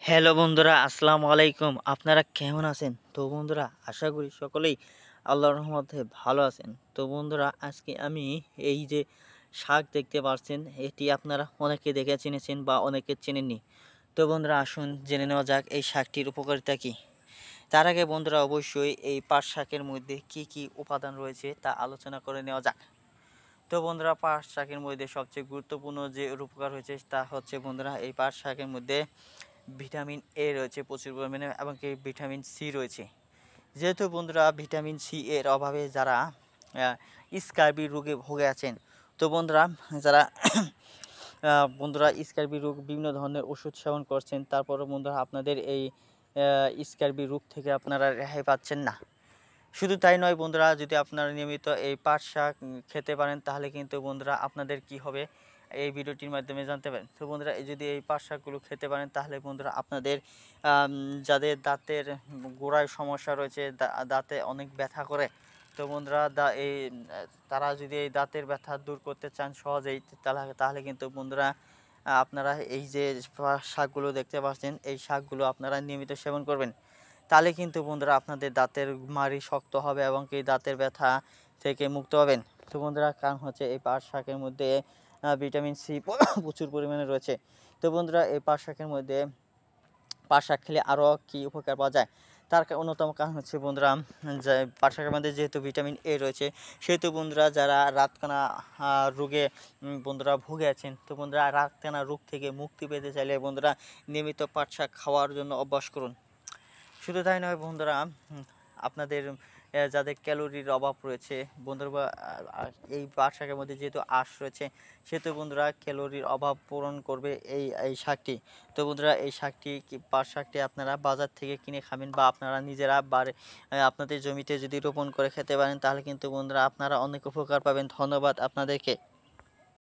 Hello বন্ধুরা, আসসালামু আলাইকুম। আপনারা কেমন আছেন? তো বন্ধুরা, আশা করি সকলেই আল্লাহর রহমতে ভালো আছেন। তো বন্ধুরা, আজকে আমি এই যে শাক দেখতে পাচ্ছেন, এটি আপনারা অনেকে দেখে চিনেছেন বা অনেকে চেনেননি। তো বন্ধুরা, আসুন জেনে নেওয়া যাক এই শাকটির উপকারিতা কী। তার আগে বন্ধুরা, অবশ্যই এই পাট শাকের মধ্যে কি কি উপাদান রয়েছে তা আলোচনা করে নেওয়া যাক। তো বন্ধুরা, পাট শাকের মধ্যে সবচেয়ে গুরুত্বপূর্ণ যে উপকার হয়েছে তা হচ্ছে বন্ধুরা, এই পাট শাকের মধ্যে ভিটামিন এ রয়েছে প্রচুর পরিমাণে এবং কি ভিটামিন সি রয়েছে। যেহেতু বন্ধুরা ভিটামিন সি এর অভাবে যারা স্কার্বি রোগে ভুগে আছেন, তো বন্ধুরা যারা বন্ধুরা স্কার্বি রোগ বিভিন্ন ধরনের ওষুধ সেবন করছেন, তারপরও বন্ধুরা আপনাদের এই স্কার্বি রোগ থেকে আপনারা রেহাই পাচ্ছেন না। শুধু তাই নয় বন্ধুরা, যদি আপনারা নিয়মিত এই পাট শাক খেতে পারেন তাহলে কিন্তু বন্ধুরা আপনাদের কি হবে এই ভিডিওটির মাধ্যমে জানতে পারেন। তো বন্ধুরা, যদি এই পাট শাকগুলো খেতে পারেন তাহলে বন্ধুরা আপনাদের যাদের দাঁতের গোড়ায় সমস্যা রয়েছে, দাঁতে অনেক ব্যথা করে, তো বন্ধুরা তারা যদি এই দাঁতের ব্যথা দূর করতে চান সহজেই, তাহলে কিন্তু বন্ধুরা আপনারা এই যে শাকগুলো দেখতে পাচ্ছেন, এই শাকগুলো আপনারা নিয়মিত সেবন করবেন। তাহলে কিন্তু বন্ধুরা আপনাদের দাঁতের মাড়ি শক্ত হবে এবং কি দাঁতের ব্যথা থেকে মুক্ত হবেন। তো বন্ধুরা, কারণ হচ্ছে এই পাট শাকের মধ্যে ভিটামিন সি প্রচুর পরিমাণে রয়েছে। তো বন্ধুরা, এই পাট শাকের মধ্যে পাট শাক খেলে আরও কি উপকার পাওয়া যায়, তার অন্যতম কারণ হচ্ছে বন্ধুরা, যে পাট শাকের মধ্যে যেহেতু ভিটামিন এ রয়েছে, সেহেতু বন্ধুরা যারা রাতকানা রোগে বন্ধুরা ভুগে আছেন, তো বন্ধুরা রাতকানা রোগ থেকে মুক্তি পেতে চাইলে বন্ধুরা নিয়মিত পাট শাক খাওয়ার জন্য অভ্যাস করুন। শুধু তাই নয় বন্ধুরা, আপনাদের যাদের ক্যালোরির অভাব রয়েছে বন্ধুরা, এই পাট শাকের মধ্যে যেহেতু আঁশ রয়েছে, সেহেতু বন্ধুরা ক্যালোরির অভাব পূরণ করবে এই শাকটি। তো বন্ধুরা, এই শাকটি পাট শাকটি আপনারা বাজার থেকে কিনে খাবেন বা আপনারা নিজেরা আপনাদের জমিতে যদি রোপণ করে খেতে পারেন তাহলে কিন্তু বন্ধুরা আপনারা অনেক উপকার পাবেন। ধন্যবাদ আপনাদেরকে।